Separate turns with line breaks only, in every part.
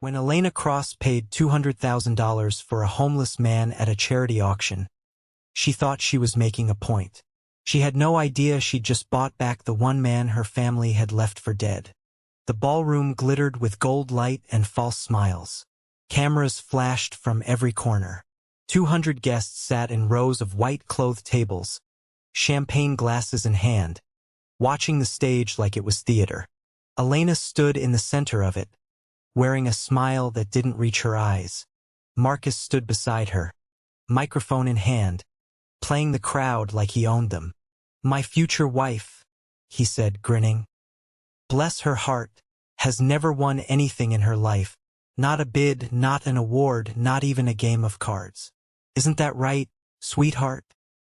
When Elena Cross paid $200,000 for a homeless man at a charity auction, she thought she was making a point. She had no idea she'd just bought back the one man her family had left for dead. The ballroom glittered with gold light and false smiles. Cameras flashed from every corner. 200 guests sat in rows of white-clothed tables, champagne glasses in hand, watching the stage like it was theater. Elena stood in the center of it, wearing a smile that didn't reach her eyes. Marcus stood beside her, microphone in hand, playing the crowd like he owned them. "My future wife," he said, grinning. "Bless her heart, has never won anything in her life. Not a bid, not an award, not even a game of cards. Isn't that right, sweetheart?"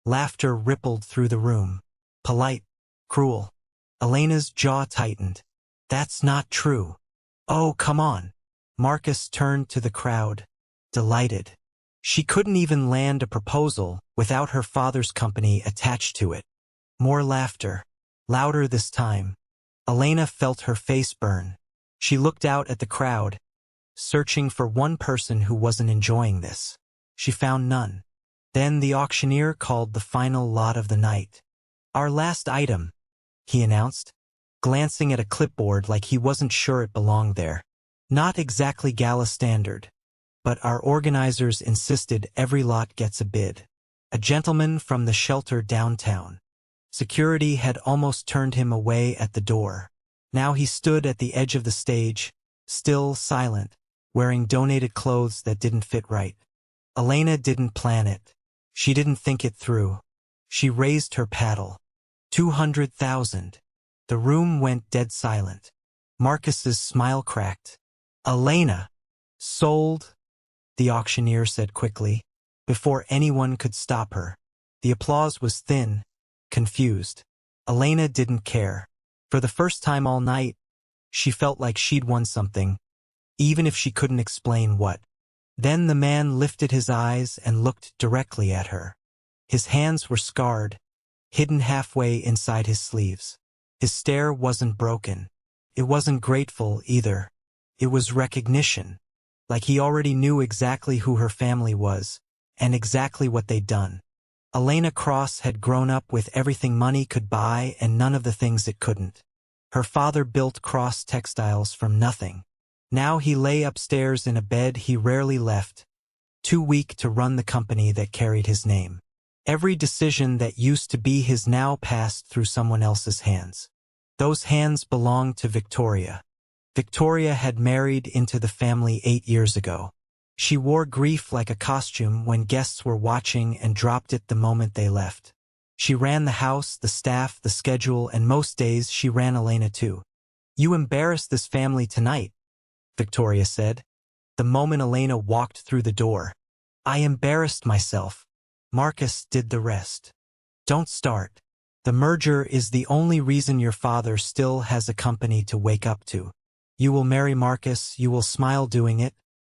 Laughter rippled through the room. Polite, cruel. Elena's jaw tightened. "That's not true." "Oh, come on." Marcus turned to the crowd, delighted. She couldn't even land a proposal without her father's company attached to it. More laughter, louder this time. Elena felt her face burn. She looked out at the crowd, searching for one person who wasn't enjoying this. She found none. Then the auctioneer called the final lot of the night. "Our last item," he announced, glancing at a clipboard like he wasn't sure it belonged there. "Not exactly gala standard, but our organizers insisted every lot gets a bid. A gentleman from the shelter downtown." Security had almost turned him away at the door. Now he stood at the edge of the stage, still silent, wearing donated clothes that didn't fit right. Elena didn't plan it. She didn't think it through. She raised her paddle. 200,000. The room went dead silent. Marcus's smile cracked. "Elena, sold," the auctioneer said quickly, before anyone could stop her. The applause was thin, confused. Elena didn't care. For the first time all night, she felt like she'd won something, even if she couldn't explain what. Then the man lifted his eyes and looked directly at her. His hands were scarred, hidden halfway inside his sleeves. His stare wasn't broken. It wasn't grateful either. It was recognition, like he already knew exactly who her family was, and exactly what they'd done. Elena Cross had grown up with everything money could buy and none of the things it couldn't. Her father built Cross Textiles from nothing. Now he lay upstairs in a bed he rarely left, too weak to run the company that carried his name. Every decision that used to be his now passed through someone else's hands. Those hands belonged to Victoria. Victoria had married into the family 8 years ago. She wore grief like a costume when guests were watching and dropped it the moment they left. She ran the house, the staff, the schedule, and most days she ran Elena too. "You embarrassed this family tonight," Victoria said, the moment Elena walked through the door. "I embarrassed myself. Marcus did the rest." "Don't start. The merger is the only reason your father still has a company to wake up to. You will marry Marcus, you will smile doing it,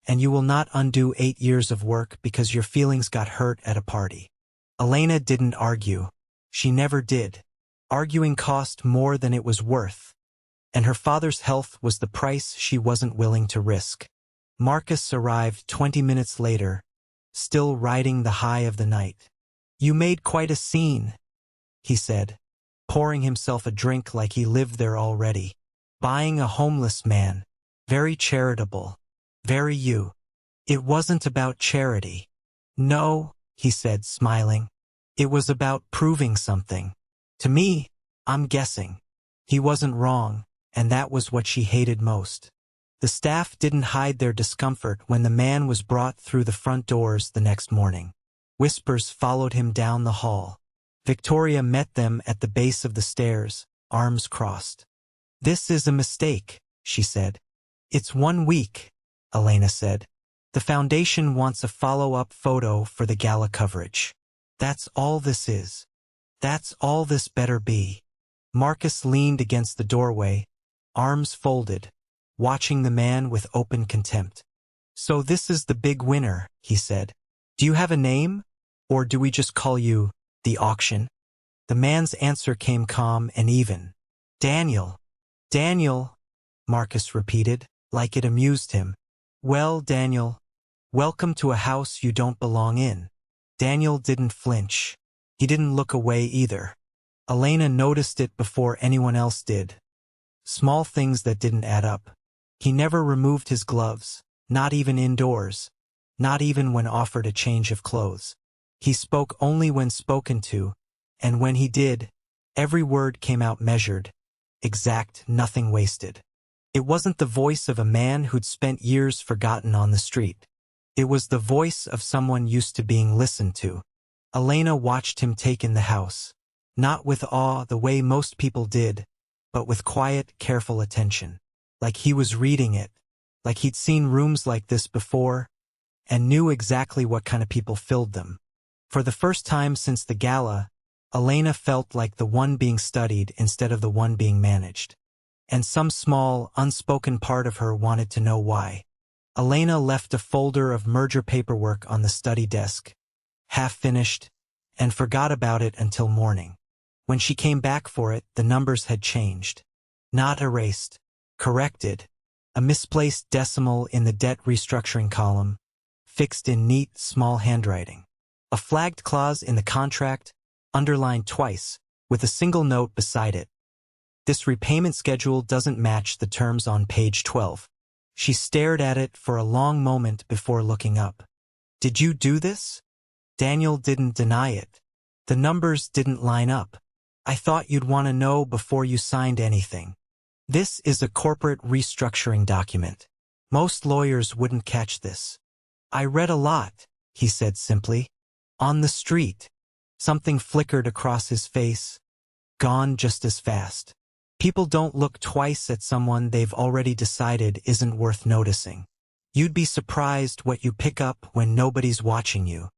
and you will not undo 8 years of work because your feelings got hurt at a party." Elena didn't argue. She never did. Arguing cost more than it was worth, and her father's health was the price she wasn't willing to risk. Marcus arrived 20 minutes later, still riding the high of the night. "You made quite a scene," he said, pouring himself a drink like he lived there already. "Buying a homeless man. Very charitable. Very you." "It wasn't about charity." "No," he said, smiling. "It was about proving something. To me, I'm guessing." He wasn't wrong, and that was what she hated most. The staff didn't hide their discomfort when the man was brought through the front doors the next morning. Whispers followed him down the hall. Victoria met them at the base of the stairs, arms crossed. "This is a mistake," she said. "It's 1 week," Elena said. "The foundation wants a follow-up photo for the gala coverage. That's all this is. That's all this better be." Marcus leaned against the doorway, arms folded, watching the man with open contempt. "So this is the big winner," he said. "Do you have a name? Or do we just call you the auction?" The man's answer came calm and even. "Daniel." "Daniel," Marcus repeated, like it amused him. "Well, Daniel, welcome to a house you don't belong in." Daniel didn't flinch. He didn't look away either. Elena noticed it before anyone else did. Small things that didn't add up. He never removed his gloves, not even indoors, not even when offered a change of clothes. He spoke only when spoken to, and when he did, every word came out measured, exact, nothing wasted. It wasn't the voice of a man who'd spent years forgotten on the street. It was the voice of someone used to being listened to. Elena watched him take in the house, not with awe the way most people did, but with quiet, careful attention. Like he was reading it, like he'd seen rooms like this before, and knew exactly what kind of people filled them. For the first time since the gala, Elena felt like the one being studied instead of the one being managed. And some small, unspoken part of her wanted to know why. Elena left a folder of merger paperwork on the study desk, half finished, and forgot about it until morning. When she came back for it, the numbers had changed. Not erased, corrected. A misplaced decimal in the debt restructuring column, fixed in neat, small handwriting. A flagged clause in the contract, underlined twice, with a single note beside it. This repayment schedule doesn't match the terms on page 12. She stared at it for a long moment before looking up. "Did you do this?" Daniel didn't deny it. "The numbers didn't line up. I thought you'd want to know before you signed anything. This is a corporate restructuring document. Most lawyers wouldn't catch this." "I read a lot," he said simply. "On the street." Something flickered across his face, gone just as fast. People don't look twice at someone they've already decided isn't worth noticing. You'd be surprised what you pick up when nobody's watching you.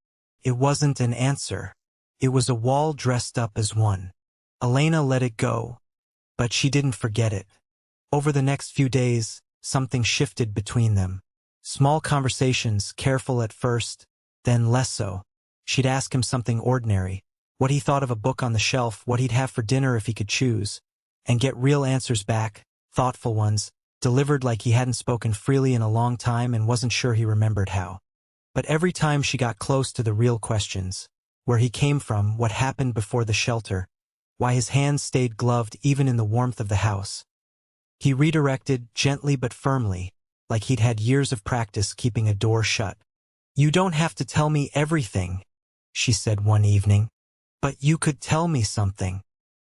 It wasn't an answer. It was a wall dressed up as one. Elena let it go, but she didn't forget it. Over the next few days, something shifted between them. Small conversations, careful at first, then less so. She'd ask him something ordinary, what he thought of a book on the shelf, what he'd have for dinner if he could choose, and get real answers back, thoughtful ones, delivered like he hadn't spoken freely in a long time and wasn't sure he remembered how. But every time she got close to the real questions, where he came from, what happened before the shelter, why his hands stayed gloved even in the warmth of the house, he redirected gently but firmly, like he'd had years of practice keeping a door shut. "You don't have to tell me everything," she said one evening. "But you could tell me something."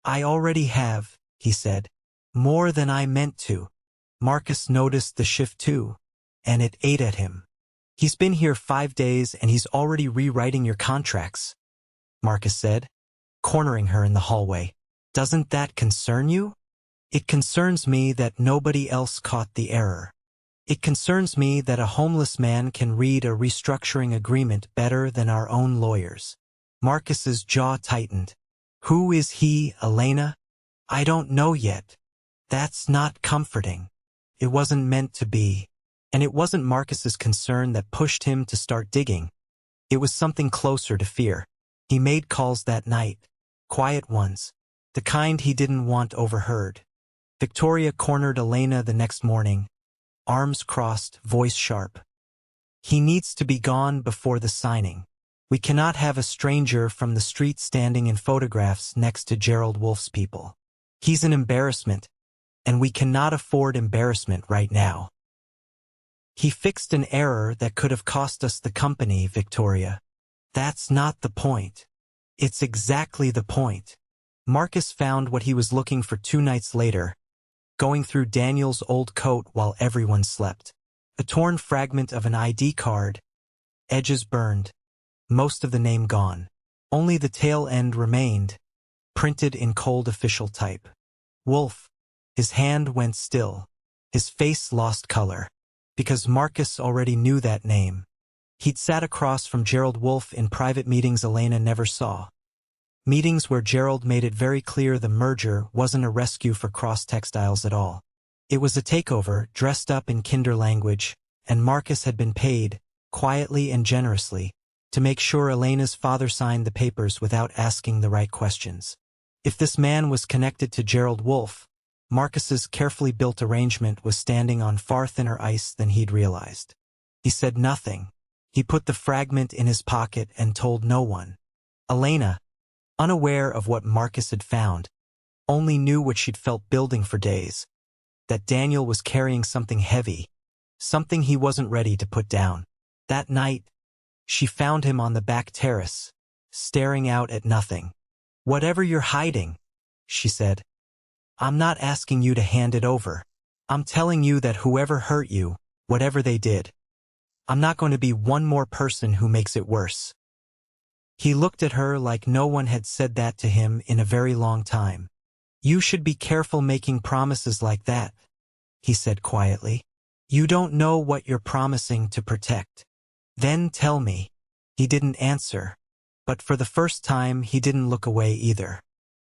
"I already have," he said. "More than I meant to." Marcus noticed the shift too, and it ate at him. "He's been here 5 days and he's already rewriting your contracts," Marcus said, cornering her in the hallway. "Doesn't that concern you?" "It concerns me that nobody else caught the error. It concerns me that a homeless man can read a restructuring agreement better than our own lawyers." Marcus's jaw tightened. "Who is he, Elena?" "I don't know yet." "That's not comforting." It wasn't meant to be. And it wasn't Marcus's concern that pushed him to start digging. It was something closer to fear. He made calls that night. Quiet ones. The kind he didn't want overheard. Victoria cornered Elena the next morning, arms crossed, voice sharp. "He needs to be gone before the signing. We cannot have a stranger from the street standing in photographs next to Gerald Wolfe's people. He's an embarrassment, and we cannot afford embarrassment right now. He fixed an error that could have cost us the company, Victoria." "That's not the point." "It's exactly the point." Marcus found what he was looking for 2 nights later, going through Daniel's old coat while everyone slept. A torn fragment of an ID card, edges burned, most of the name gone. Only the tail end remained, printed in cold official type. Wolf. His hand went still. His face lost color. Because Marcus already knew that name. He'd sat across from Gerald Wolfe in private meetings Elena never saw. Meetings where Gerald made it very clear the merger wasn't a rescue for Cross Textiles at all. It was a takeover, dressed up in kinder language, and Marcus had been paid, quietly and generously, to make sure Elena's father signed the papers without asking the right questions. If this man was connected to Gerald Wolfe, Marcus's carefully built arrangement was standing on far thinner ice than he'd realized. He said nothing. He put the fragment in his pocket and told no one. Elena, unaware of what Marcus had found, only knew what she'd felt building for days, that Daniel was carrying something heavy, something he wasn't ready to put down. That night, she found him on the back terrace, staring out at nothing. "Whatever you're hiding," she said, "I'm not asking you to hand it over. I'm telling you that whoever hurt you, whatever they did, I'm not going to be one more person who makes it worse." He looked at her like no one had said that to him in a very long time. "You should be careful making promises like that," he said quietly. "You don't know what you're promising to protect." "Then tell me." He didn't answer, but for the first time he didn't look away either.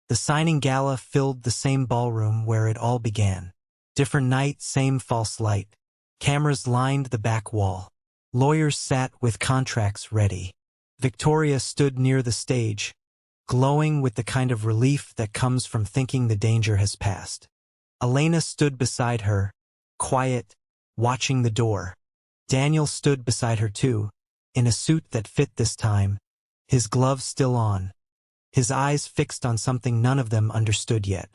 The signing gala filled the same ballroom where it all began. Different night, same false light. Cameras lined the back wall. Lawyers sat with contracts ready. Victoria stood near the stage, glowing with the kind of relief that comes from thinking the danger has passed. Elena stood beside her, quiet, watching the door. Daniel stood beside her too, in a suit that fit this time, his gloves still on, his eyes fixed on something none of them understood yet.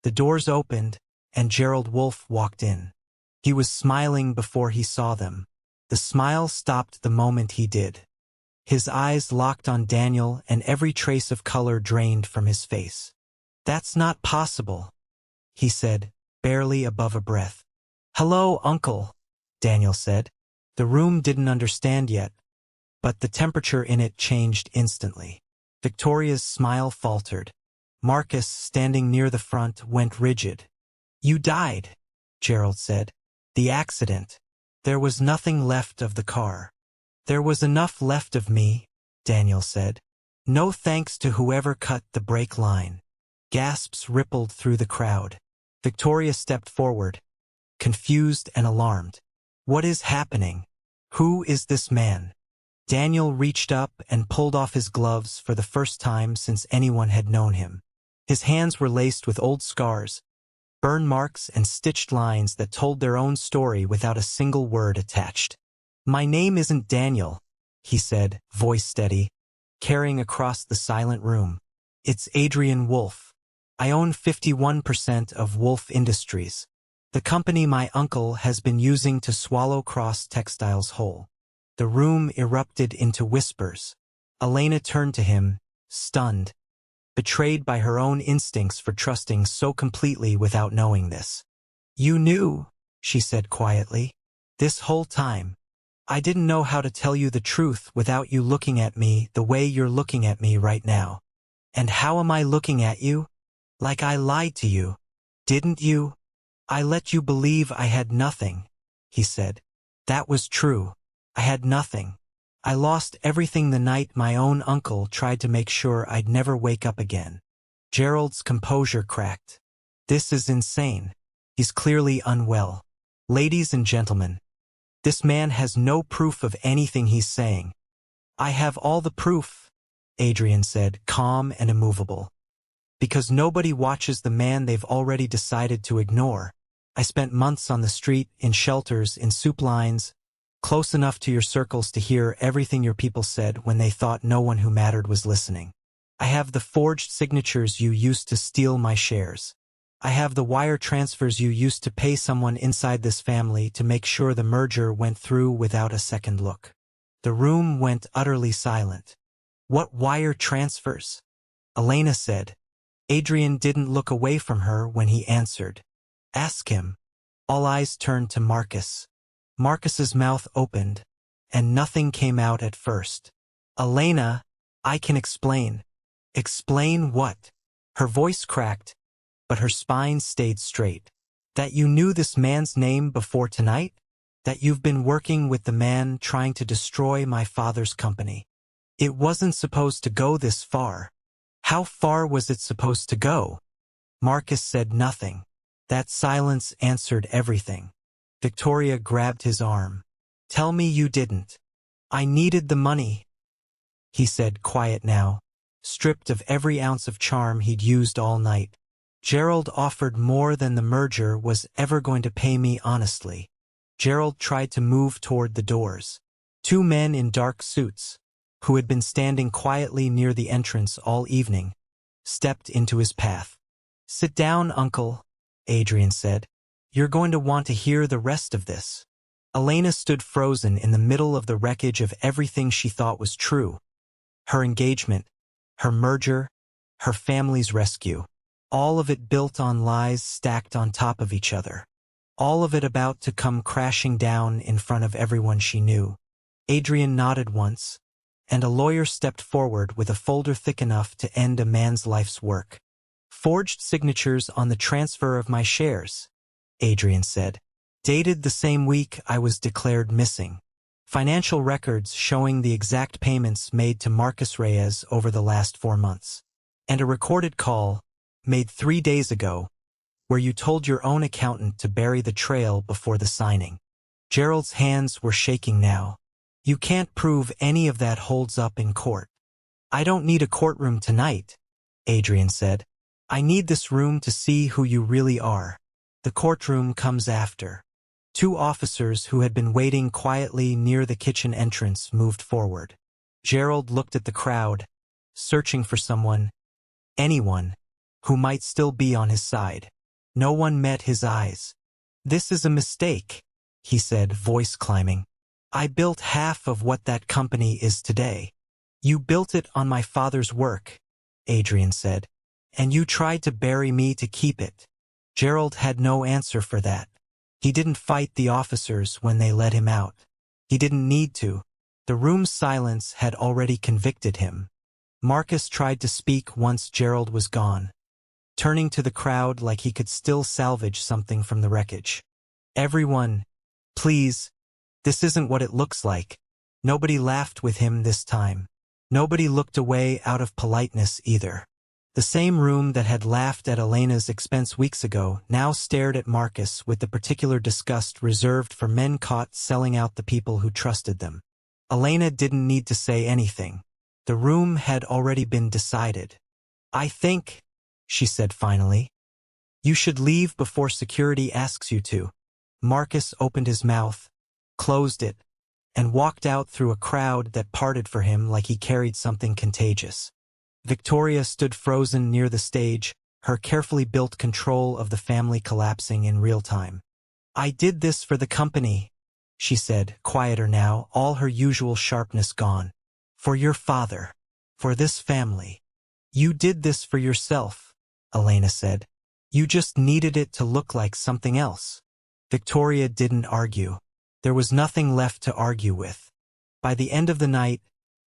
The doors opened, and Gerald Wolfe walked in. He was smiling before he saw them. The smile stopped the moment he did. His eyes locked on Daniel and every trace of color drained from his face. "That's not possible," he said, barely above a breath. "Hello, Uncle," Daniel said. The room didn't understand yet, but the temperature in it changed instantly. Victoria's smile faltered. Marcus, standing near the front, went rigid. "You died," Gerald said. "The accident. There was nothing left of the car." "There was enough left of me," Daniel said. "No thanks to whoever cut the brake line." Gasps rippled through the crowd. Victoria stepped forward, confused and alarmed. "What is happening? Who is this man?" Daniel reached up and pulled off his gloves for the first time since anyone had known him. His hands were laced with old scars, burn marks and stitched lines that told their own story without a single word attached. "My name isn't Daniel," he said, voice steady, carrying across the silent room. "It's Adrian Wolfe. I own 51% of Wolfe Industries, the company my uncle has been using to swallow Cross Textiles whole." The room erupted into whispers. Elena turned to him, stunned, betrayed by her own instincts for trusting so completely without knowing this. "You knew," she said quietly, "this whole time. I didn't know how to tell you the truth without you looking at me the way you're looking at me right now." "And how am I looking at you? Like I lied to you, didn't you? I let you believe I had nothing," he said. "That was true. I had nothing. I lost everything the night my own uncle tried to make sure I'd never wake up again." Gerald's composure cracked. "This is insane. He's clearly unwell. Ladies and gentlemen, this man has no proof of anything he's saying." "I have all the proof," Adrian said, calm and immovable. "Because nobody watches the man they've already decided to ignore. I spent months on the street, in shelters, in soup lines, close enough to your circles to hear everything your people said when they thought no one who mattered was listening. I have the forged signatures you used to steal my shares. I have the wire transfers you used to pay someone inside this family to make sure the merger went through without a second look." The room went utterly silent. "What wire transfers?" Elena said. Adrian didn't look away from her when he answered. "Ask him." All eyes turned to Marcus. Marcus's mouth opened, and nothing came out at first. "Elena, I can explain." "Explain what?" Her voice cracked, but her spine stayed straight. "That you knew this man's name before tonight? That you've been working with the man trying to destroy my father's company. It wasn't supposed to go this far." "How far was it supposed to go?" Marcus said nothing. That silence answered everything. Victoria grabbed his arm. "Tell me you didn't." "I needed the money," he said, quiet now, stripped of every ounce of charm he'd used all night. "Gerald offered more than the merger was ever going to pay me honestly. Gerald tried to move toward the doors. Two men in dark suits, who had been standing quietly near the entrance all evening, stepped into his path. "Sit down, Uncle," Adrian said. "You're going to want to hear the rest of this." Elena stood frozen in the middle of the wreckage of everything she thought was true. Her engagement, her merger, her family's rescue. All of it built on lies stacked on top of each other. All of it about to come crashing down in front of everyone she knew. Adrian nodded once, and a lawyer stepped forward with a folder thick enough to end a man's life's work. "Forged signatures on the transfer of my shares," Adrian said. "Dated the same week I was declared missing. Financial records showing the exact payments made to Marcus Reyes over the last 4 months. And a recorded call, made 3 days ago, where you told your own accountant to bury the trail before the signing." Gerald's hands were shaking now. "You can't prove any of that holds up in court." "I don't need a courtroom tonight," Adrian said. "I need this room to see who you really are. The courtroom comes after." Two officers who had been waiting quietly near the kitchen entrance moved forward. Gerald looked at the crowd, searching for someone, anyone, who might still be on his side. No one met his eyes. "This is a mistake," he said, voice climbing. "I built half of what that company is today." "You built it on my father's work," Adrian said, "and you tried to bury me to keep it." Gerald had no answer for that. He didn't fight the officers when they let him out. He didn't need to. The room's silence had already convicted him. Marcus tried to speak once Gerald was gone, turning to the crowd like he could still salvage something from the wreckage. "Everyone, please, this isn't what it looks like." Nobody laughed with him this time. Nobody looked away out of politeness either. The same room that had laughed at Elena's expense weeks ago now stared at Marcus with the particular disgust reserved for men caught selling out the people who trusted them. Elena didn't need to say anything. The room had already been decided. "I think," she said finally, "you should leave before security asks you to." Marcus opened his mouth, closed it, and walked out through a crowd that parted for him like he carried something contagious. Victoria stood frozen near the stage, her carefully built control of the family collapsing in real time. "I did this for the company," she said, quieter now, all her usual sharpness gone. "For your father. For this family." "You did this for yourself," Elena said. "You just needed it to look like something else." Victoria didn't argue. There was nothing left to argue with. By the end of the night,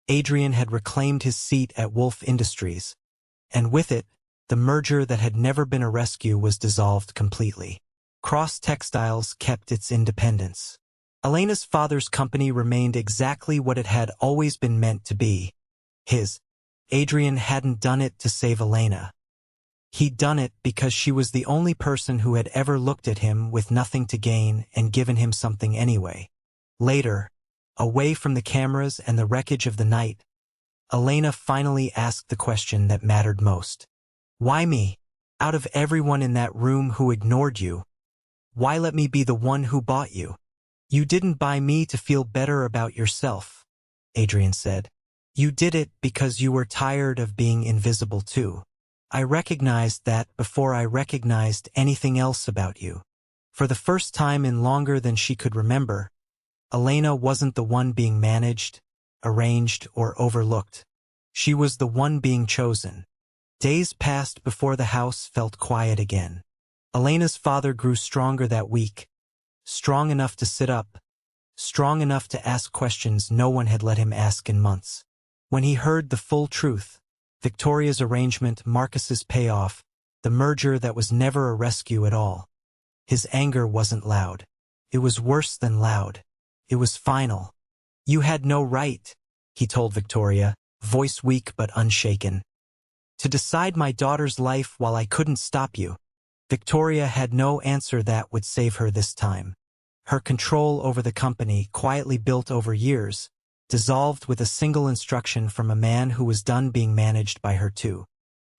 Adrian had reclaimed his seat at Wolf Industries, and with it, the merger that had never been a rescue was dissolved completely. Cross Textiles kept its independence. Elena's father's company remained exactly what it had always been meant to be. His. Adrian hadn't done it to save Elena. He'd done it because she was the only person who had ever looked at him with nothing to gain and given him something anyway. Later, away from the cameras and the wreckage of the night, Elena finally asked the question that mattered most. "Why me? Out of everyone in that room who ignored you, why let me be the one who bought you?" "You didn't buy me to feel better about yourself," Adrian said. "You did it because you were tired of being invisible too. I recognized that before I recognized anything else about you." For the first time in longer than she could remember, Elena wasn't the one being managed, arranged, or overlooked. She was the one being chosen. Days passed before the house felt quiet again. Elena's father grew stronger that week, strong enough to sit up, strong enough to ask questions no one had let him ask in months. When he heard the full truth, Victoria's arrangement, Marcus's payoff, the merger that was never a rescue at all, his anger wasn't loud. It was worse than loud. It was final. "You had no right," he told Victoria, voice weak but unshaken, "to decide my daughter's life while I couldn't stop you." Victoria had no answer that would save her this time. Her control over the company, quietly built over years, dissolved with a single instruction from a man who was done being managed by her too.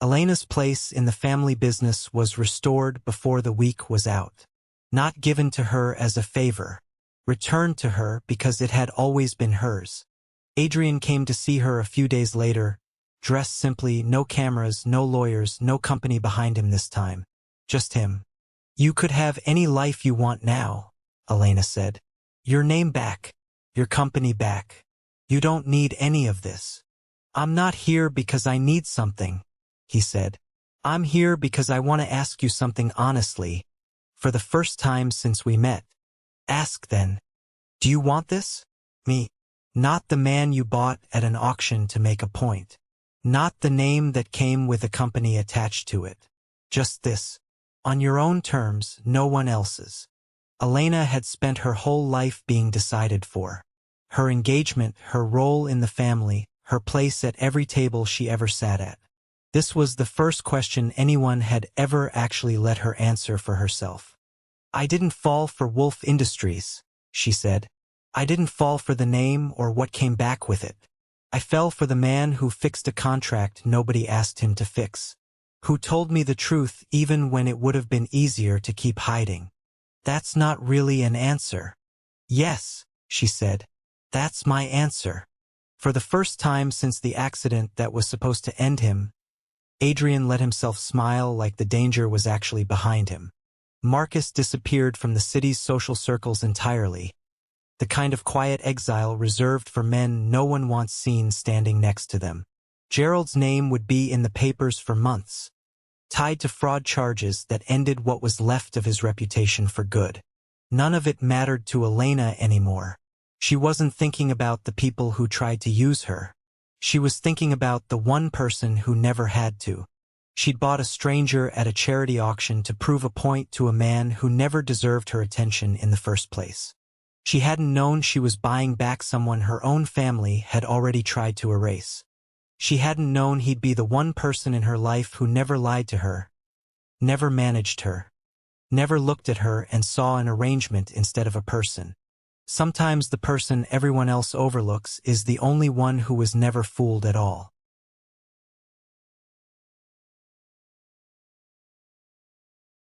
Elena's place in the family business was restored before the week was out. Not given to her as a favor, returned to her because it had always been hers. Adrian came to see her a few days later, dressed simply, no cameras, no lawyers, no company behind him this time. Just him. "You could have any life you want now," Elena said. "Your name back. Your company back. You don't need any of this." "I'm not here because I need something," he said. "I'm here because I want to ask you something honestly, for the first time since we met." "Ask then. Do you want this?" "Me. Not the man you bought at an auction to make a point. Not the name that came with a company attached to it. Just this. On your own terms, no one else's." Elena had spent her whole life being decided for. Her engagement, her role in the family, her place at every table she ever sat at. This was the first question anyone had ever actually let her answer for herself. "I didn't fall for Wolf Industries," she said. "I didn't fall for the name or what came back with it. I fell for the man who fixed a contract nobody asked him to fix. Who told me the truth even when it would have been easier to keep hiding." "That's not really an answer." "Yes," she said. "That's my answer." For the first time since the accident that was supposed to end him, Adrian let himself smile like the danger was actually behind him. Marcus disappeared from the city's social circles entirely, the kind of quiet exile reserved for men no one wants seen standing next to them. Gerald's name would be in the papers for months, tied to fraud charges that ended what was left of his reputation for good. None of it mattered to Elena anymore. She wasn't thinking about the people who tried to use her. She was thinking about the one person who never had to. She'd bought a stranger at a charity auction to prove a point to a man who never deserved her attention in the first place. She hadn't known she was buying back someone her own family had already tried to erase. She hadn't known he'd be the one person in her life who never lied to her, never managed her, never looked at her and saw an arrangement instead of a person. Sometimes the person everyone else overlooks is the only one who was never fooled at all.